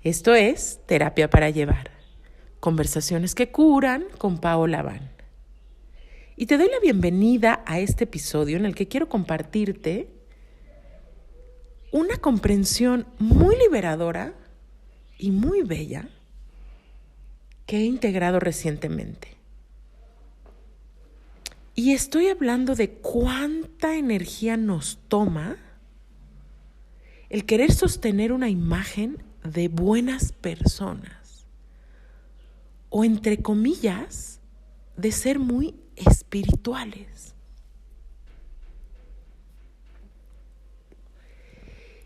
Esto es Terapia para Llevar. Conversaciones que curan con Paola Van. Y te doy la bienvenida a este episodio en el que quiero compartirte una comprensión muy liberadora y muy bella que he integrado recientemente. Y estoy hablando de cuánta energía nos toma el querer sostener una imagen de buenas personas o, entre comillas, de ser muy espirituales.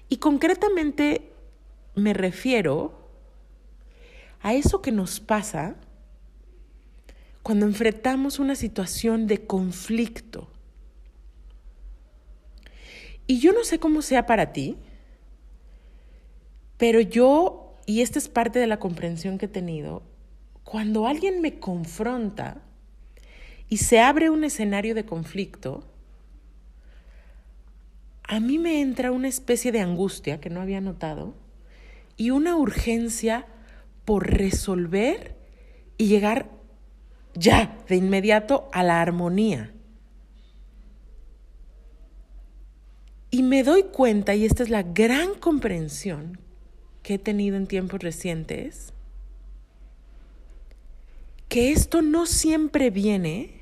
Y concretamente me refiero a eso que nos pasa cuando enfrentamos una situación de conflicto. Y yo no sé cómo sea para ti, pero yo, y esta es parte de la comprensión que he tenido, cuando alguien me confronta y se abre un escenario de conflicto, a mí me entra una especie de angustia que no había notado y una urgencia por resolver y llegar ya, de inmediato, a la armonía. Y me doy cuenta, y esta es la gran comprensión que he tenido en tiempos recientes, que esto no siempre viene,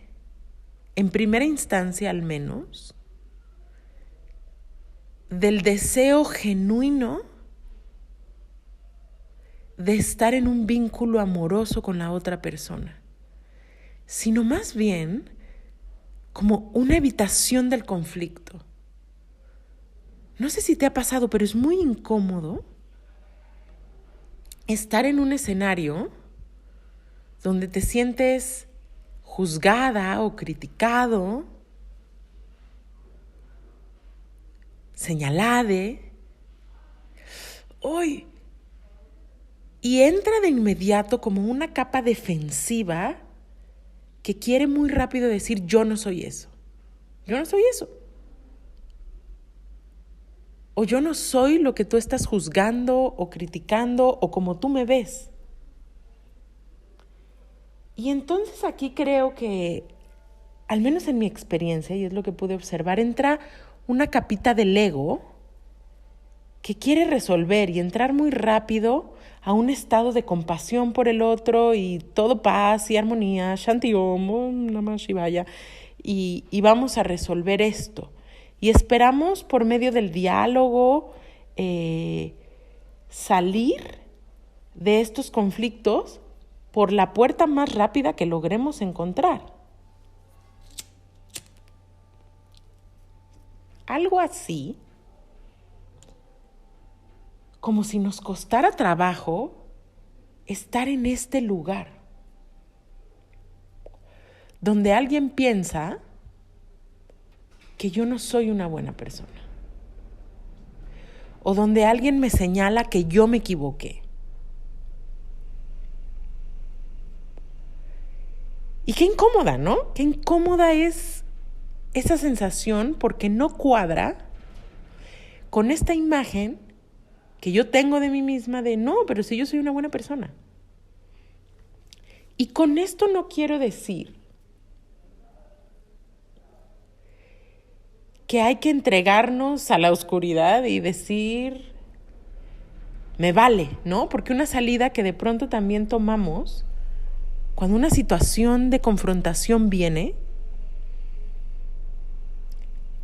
en primera instancia al menos, del deseo genuino de estar en un vínculo amoroso con la otra persona, sino más bien como una evitación del conflicto. No sé si te ha pasado, pero es muy incómodo estar en un escenario donde te sientes juzgada o criticado, señalade, hoy, y entra de inmediato como una capa defensiva que quiere muy rápido decir: yo no soy eso, yo no soy eso, o yo no soy lo que tú estás juzgando o criticando o como tú me ves. Y entonces aquí creo que, al menos en mi experiencia, y es lo que pude observar, entra una capita del ego que quiere resolver y entrar muy rápido a un estado de compasión por el otro y todo paz y armonía, Shanti Om, Om Namah Shivaya, y vamos a resolver esto. Y esperamos por medio del diálogo salir de estos conflictos por la puerta más rápida que logremos encontrar. Algo así, como si nos costara trabajo estar en este lugar, donde alguien piensa que yo no soy una buena persona, o donde alguien me señala que yo me equivoqué. Y qué incómoda, ¿no? Qué incómoda es esa sensación, porque no cuadra con esta imagen que yo tengo de mí misma de no, pero si yo soy una buena persona. Y con esto no quiero decir que hay que entregarnos a la oscuridad y decir me vale, ¿no? Porque una salida que de pronto también tomamos cuando una situación de confrontación viene,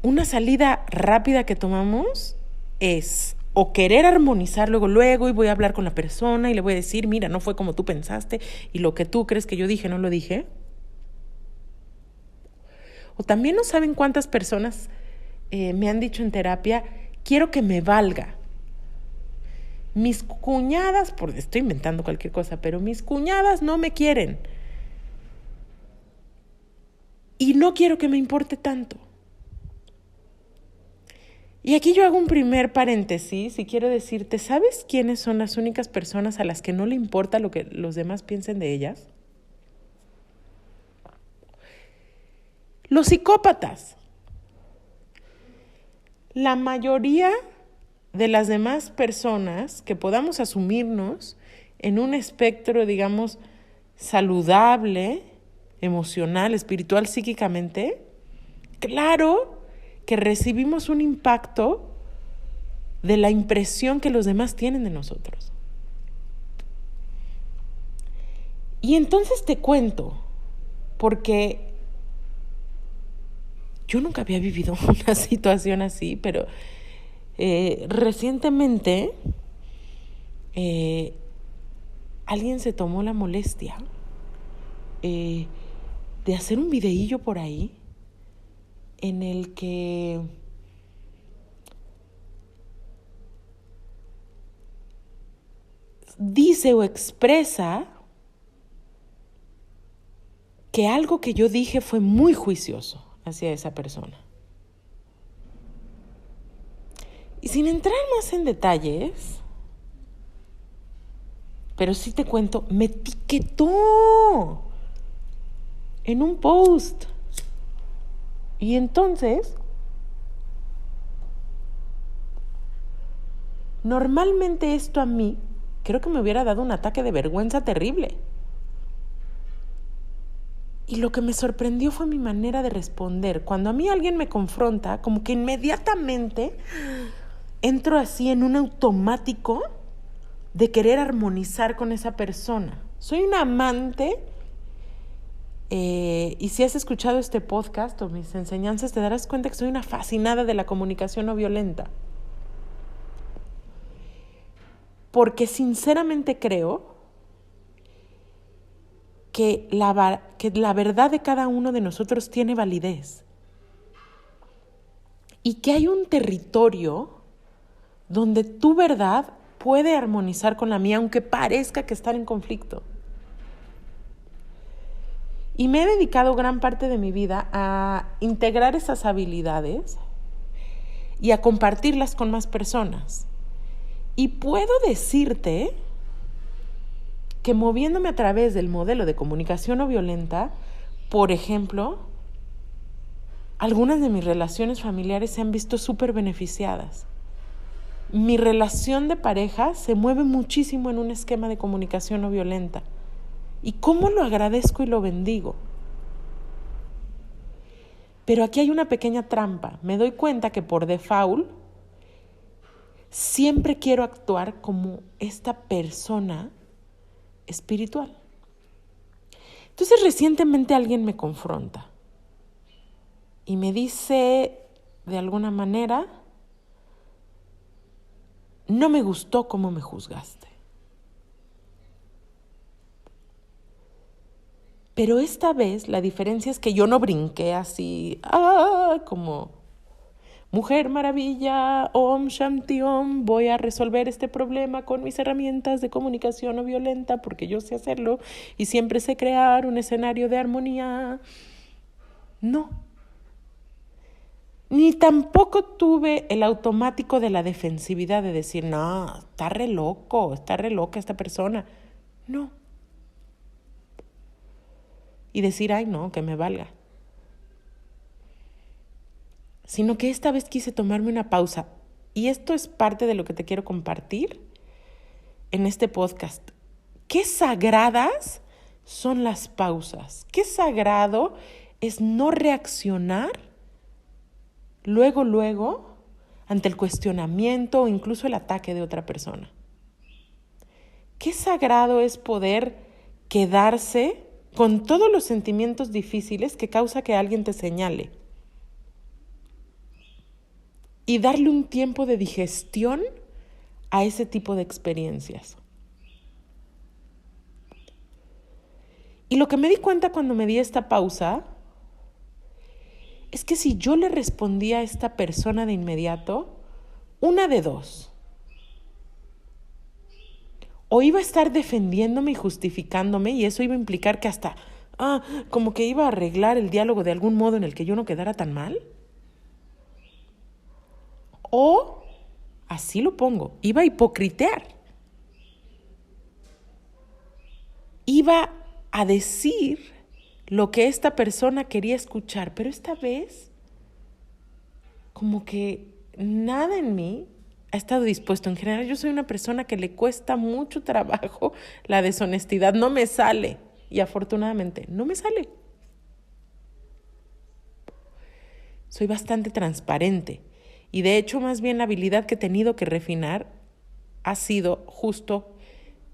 una salida rápida que tomamos es o querer armonizar luego y voy a hablar con la persona y le voy a decir, mira, no fue como tú pensaste y lo que tú crees que yo dije no lo dije. O también no saben cuántas personas me han dicho en terapia, quiero que me valga. Mis cuñadas, estoy inventando cualquier cosa, pero mis cuñadas no me quieren. Y no quiero que me importe tanto. Y aquí yo hago un primer paréntesis y quiero decirte, ¿sabes quiénes son las únicas personas a las que no le importa lo que los demás piensen de ellas? Los psicópatas. La mayoría de las demás personas, que podamos asumirnos en un espectro, digamos, saludable, emocional, espiritual, psíquicamente, claro que recibimos un impacto de la impresión que los demás tienen de nosotros. Y entonces te cuento, porque yo nunca había vivido una situación así, pero recientemente alguien se tomó la molestia de hacer un videillo por ahí en el que dice o expresa que algo que yo dije fue muy juicioso hacia esa persona. Y sin entrar más en detalles, pero sí te cuento, me etiquetó en un post. Y entonces, normalmente esto a mí, creo que me hubiera dado un ataque de vergüenza terrible. Y lo que me sorprendió fue mi manera de responder. Cuando a mí alguien me confronta, como que inmediatamente entro así en un automático de querer armonizar con esa persona. Soy una amante, y si has escuchado este podcast o mis enseñanzas, te darás cuenta que soy una fascinada de la comunicación no violenta. Porque sinceramente creo que la verdad de cada uno de nosotros tiene validez. Y que hay un territorio donde tu verdad puede armonizar con la mía, aunque parezca que están en conflicto. Y me he dedicado gran parte de mi vida a integrar esas habilidades y a compartirlas con más personas. Y puedo decirte que moviéndome a través del modelo de comunicación no violenta, por ejemplo, algunas de mis relaciones familiares se han visto súper beneficiadas. Mi relación de pareja se mueve muchísimo en un esquema de comunicación no violenta. ¿Y cómo lo agradezco y lo bendigo? Pero aquí hay una pequeña trampa. Me doy cuenta que por default siempre quiero actuar como esta persona espiritual. Entonces recientemente alguien me confronta y me dice de alguna manera: no me gustó cómo me juzgaste. Pero esta vez la diferencia es que yo no brinqué así, como Mujer Maravilla, Om Shanti Om, voy a resolver este problema con mis herramientas de comunicación no violenta porque yo sé hacerlo y siempre sé crear un escenario de armonía. No. Ni tampoco tuve el automático de la defensividad de decir, no, está re loca esta persona. No. Y decir, ay no, que me valga. Sino que esta vez quise tomarme una pausa. Y esto es parte de lo que te quiero compartir en este podcast. Qué sagradas son las pausas. Qué sagrado es no reaccionar luego, ante el cuestionamiento o incluso el ataque de otra persona. Qué sagrado es poder quedarse con todos los sentimientos difíciles que causa que alguien te señale y darle un tiempo de digestión a ese tipo de experiencias. Y lo que me di cuenta cuando me di esta pausa es que si yo le respondía a esta persona de inmediato, una de dos: o iba a estar defendiéndome y justificándome, y eso iba a implicar que hasta, como que iba a arreglar el diálogo de algún modo en el que yo no quedara tan mal. O, así lo pongo, iba a hipocritear. Iba a decir lo que esta persona quería escuchar, pero esta vez como que nada en mí ha estado dispuesto. En general, yo soy una persona que le cuesta mucho trabajo la deshonestidad. No me sale. Y afortunadamente, no me sale. Soy bastante transparente. Y de hecho, más bien la habilidad que he tenido que refinar ha sido justo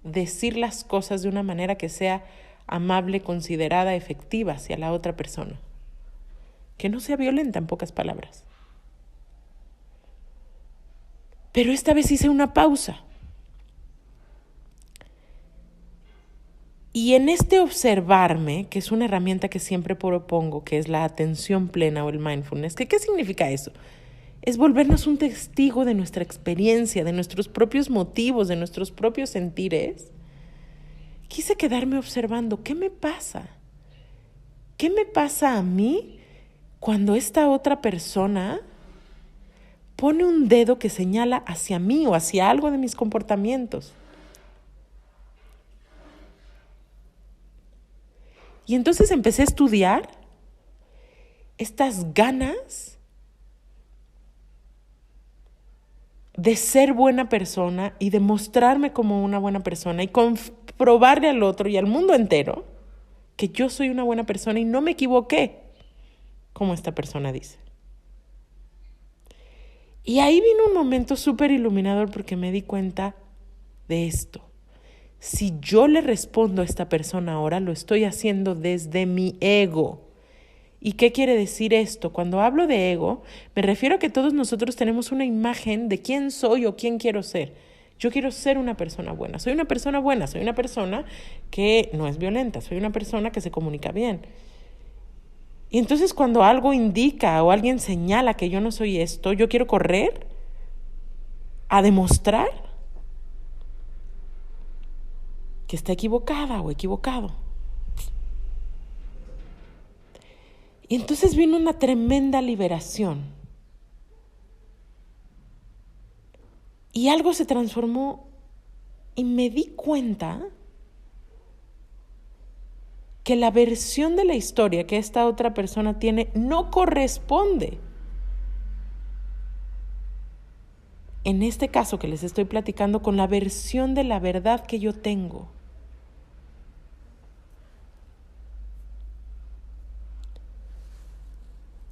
decir las cosas de una manera que sea amable, considerada, efectiva hacia la otra persona. Que no sea violenta, en pocas palabras. Pero esta vez hice una pausa. Y en este observarme, que es una herramienta que siempre propongo, que es la atención plena o el mindfulness, ¿qué significa eso? Es volvernos un testigo de nuestra experiencia, de nuestros propios motivos, de nuestros propios sentires. Quise quedarme observando, ¿qué me pasa? ¿Qué me pasa a mí cuando esta otra persona pone un dedo que señala hacia mí o hacia algo de mis comportamientos? Y entonces empecé a estudiar estas ganas de ser buena persona y de mostrarme como una buena persona y comprobarle al otro y al mundo entero que yo soy una buena persona y no me equivoqué, como esta persona dice. Y ahí vino un momento súper iluminador porque me di cuenta de esto. Si yo le respondo a esta persona ahora, lo estoy haciendo desde mi ego. ¿Y qué quiere decir esto? Cuando hablo de ego, me refiero a que todos nosotros tenemos una imagen de quién soy o quién quiero ser. Yo quiero ser una persona buena. Soy una persona buena, soy una persona que no es violenta, soy una persona que se comunica bien. Y entonces cuando algo indica o alguien señala que yo no soy esto, yo quiero correr a demostrar que está equivocada o equivocado. Y entonces vino una tremenda liberación. Y algo se transformó y me di cuenta que la versión de la historia que esta otra persona tiene no corresponde. En este caso que les estoy platicando, con la versión de la verdad que yo tengo.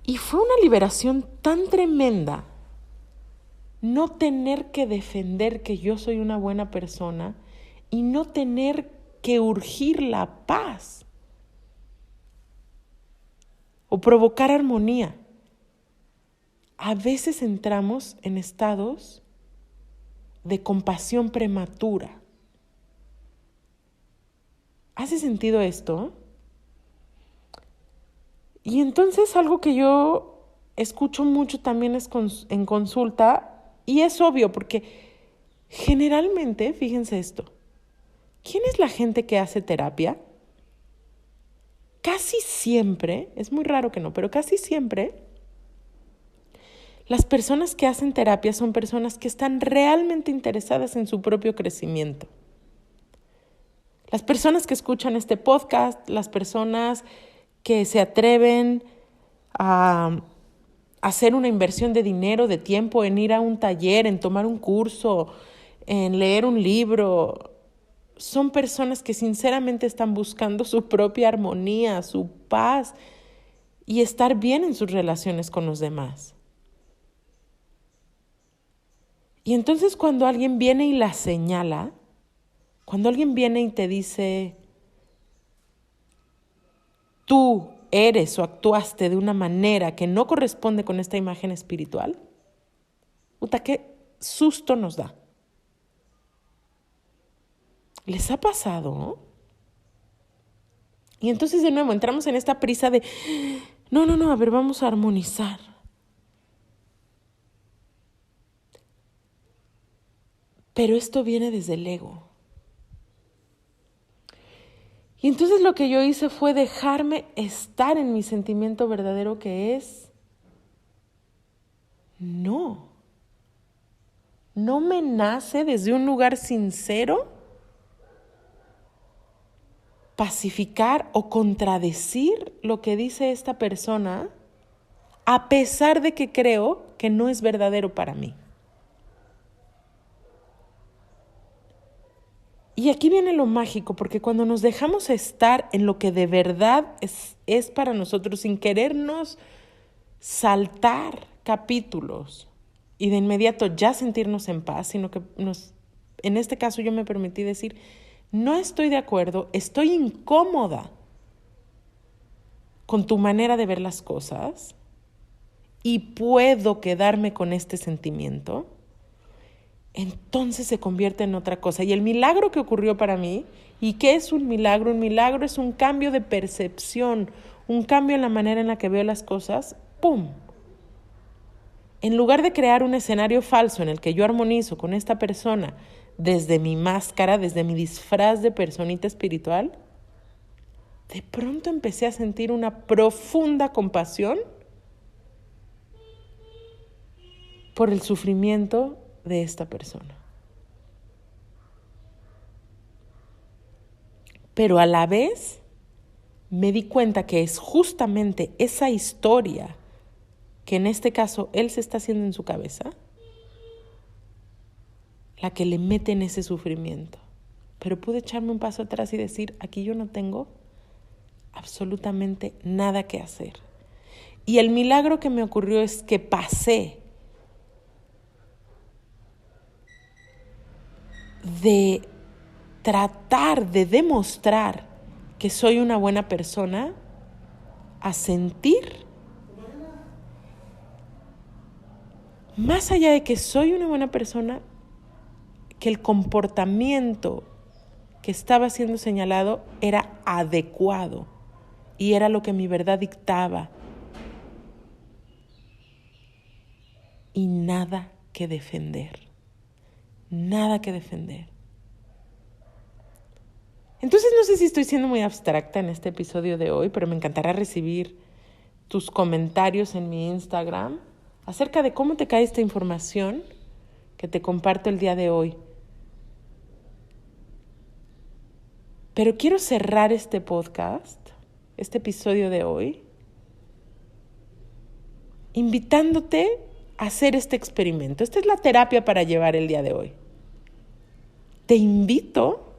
Y fue una liberación tan tremenda no tener que defender que yo soy una buena persona y no tener que urgir la paz o provocar armonía. A veces entramos en estados de compasión prematura. ¿Hace sentido esto? Y entonces algo que yo escucho mucho también es en consulta, y es obvio porque generalmente, fíjense esto, ¿quién es la gente que hace terapia? Casi siempre, es muy raro que no, pero casi siempre las personas que hacen terapia son personas que están realmente interesadas en su propio crecimiento. Las personas que escuchan este podcast, las personas que se atreven a hacer una inversión de dinero, de tiempo, en ir a un taller, en tomar un curso, en leer un libro, son personas que sinceramente están buscando su propia armonía, su paz y estar bien en sus relaciones con los demás. Y entonces cuando alguien viene y la señala, cuando alguien viene y te dice, tú eres o actuaste de una manera que no corresponde con esta imagen espiritual, puta, qué susto nos da. ¿Les ha pasado? Y entonces de nuevo entramos en esta prisa de, no, a ver, vamos a armonizar. Pero esto viene desde el ego. Y entonces lo que yo hice fue dejarme estar en mi sentimiento verdadero, que es, no me nace desde un lugar sincero pacificar o contradecir lo que dice esta persona, a pesar de que creo que no es verdadero para mí. Y aquí viene lo mágico, porque cuando nos dejamos estar en lo que de verdad es para nosotros, sin querernos saltar capítulos y de inmediato ya sentirnos en paz, sino que en este caso yo me permití decir, no estoy de acuerdo, estoy incómoda con tu manera de ver las cosas y puedo quedarme con este sentimiento, entonces se convierte en otra cosa. Y el milagro que ocurrió para mí, ¿y qué es un milagro? Un milagro es un cambio de percepción, un cambio en la manera en la que veo las cosas. ¡Pum! En lugar de crear un escenario falso en el que yo armonizo con esta persona desde mi máscara, desde mi disfraz de personita espiritual, de pronto empecé a sentir una profunda compasión por el sufrimiento de esta persona. Pero a la vez me di cuenta que es justamente esa historia que en este caso él se está haciendo en su cabeza la que le mete en ese sufrimiento. Pero pude echarme un paso atrás y decir, aquí yo no tengo absolutamente nada que hacer. Y el milagro que me ocurrió es que pasé de tratar de demostrar que soy una buena persona a sentir, más allá de que soy una buena persona, que el comportamiento que estaba siendo señalado era adecuado y era lo que mi verdad dictaba. Y nada que defender. Nada que defender. Entonces no sé si estoy siendo muy abstracta en este episodio de hoy, pero me encantará recibir tus comentarios en mi Instagram acerca de cómo te cae esta información que te comparto el día de hoy. Pero quiero cerrar este podcast, este episodio de hoy, invitándote a hacer este experimento. Esta es la terapia para llevar el día de hoy. Te invito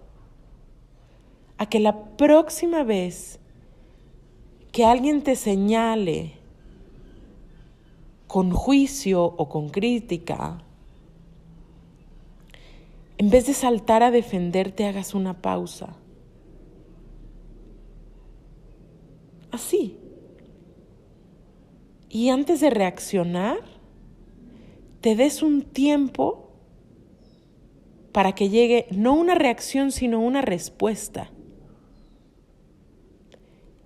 a que la próxima vez que alguien te señale con juicio o con crítica, en vez de saltar a defenderte, hagas una pausa. Así. Y antes de reaccionar, te des un tiempo para que llegue no una reacción, sino una respuesta.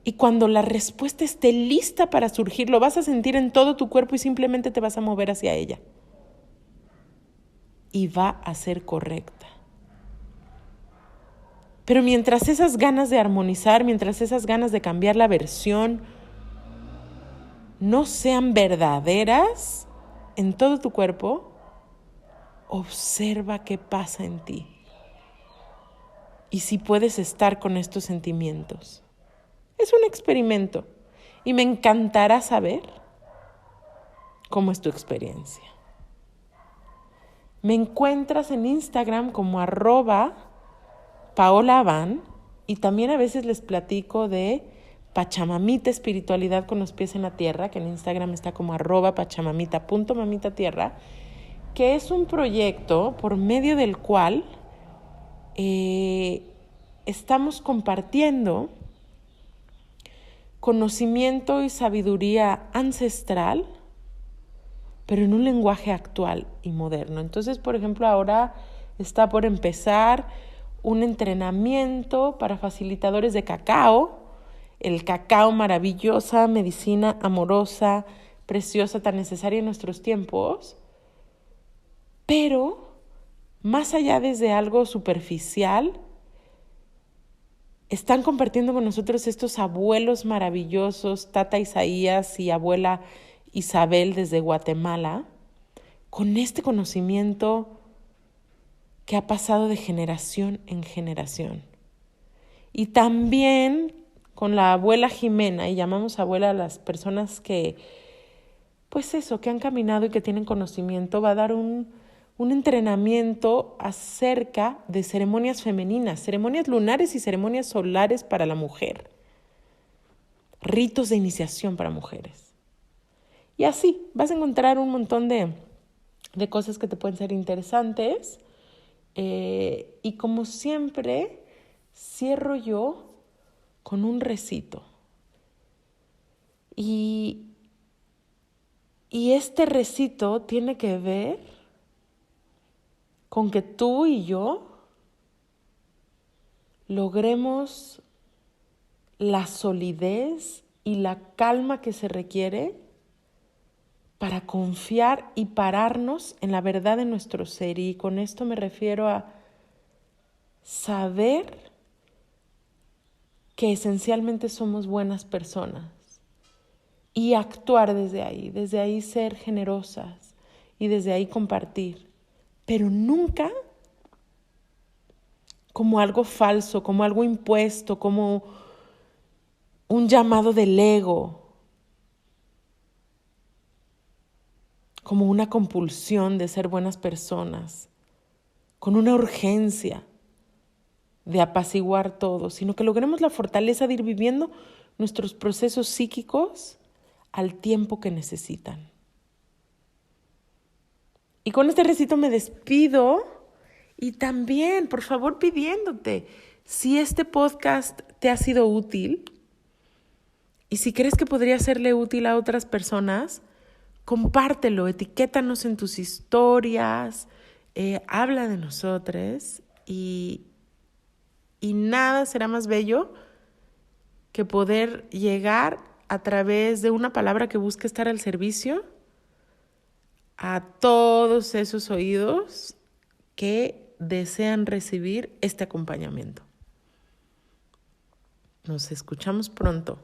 Y cuando la respuesta esté lista para surgir, lo vas a sentir en todo tu cuerpo y simplemente te vas a mover hacia ella. Y va a ser correcta. Pero mientras esas ganas de armonizar, mientras esas ganas de cambiar la versión no sean verdaderas en todo tu cuerpo, observa qué pasa en ti. Y si puedes estar con estos sentimientos. Es un experimento y me encantará saber cómo es tu experiencia. Me encuentras en Instagram como @PaolaAbán y también a veces les platico de Pachamamita Espiritualidad con los pies en la tierra, que en Instagram está como @pachamamita.mamitatierra, que es un proyecto por medio del cual estamos compartiendo conocimiento y sabiduría ancestral, pero en un lenguaje actual y moderno. Entonces, por ejemplo, ahora está por empezar un entrenamiento para facilitadores de cacao, el cacao, maravillosa medicina amorosa, preciosa, tan necesaria en nuestros tiempos, pero más allá desde algo superficial, están compartiendo con nosotros estos abuelos maravillosos, Tata Isaías y abuela Isabel desde Guatemala, con este conocimiento que ha pasado de generación en generación. Y también con la abuela Jimena, y llamamos abuela a las personas que, pues eso, que han caminado y que tienen conocimiento, va a dar un un entrenamiento acerca de ceremonias femeninas, ceremonias lunares y ceremonias solares para la mujer, ritos de iniciación para mujeres. Y así vas a encontrar un montón de cosas que te pueden ser interesantes. Y como siempre, cierro yo con un recito. Y este recito tiene que ver con que tú y yo logremos la solidez y la calma que se requiere para confiar y pararnos en la verdad de nuestro ser. Y con esto me refiero a saber que esencialmente somos buenas personas y actuar desde ahí ser generosas y desde ahí compartir, pero nunca como algo falso, como algo impuesto, como un llamado del ego, como una compulsión de ser buenas personas, con una urgencia de apaciguar todo, sino que logremos la fortaleza de ir viviendo nuestros procesos psíquicos al tiempo que necesitan. Y con este recito me despido y también, por favor, pidiéndote, si este podcast te ha sido útil y si crees que podría serle útil a otras personas, compártelo, etiquétanos en tus historias, habla de nosotros y nada será más bello que poder llegar a través de una palabra que busque estar al servicio a todos esos oídos que desean recibir este acompañamiento. Nos escuchamos pronto.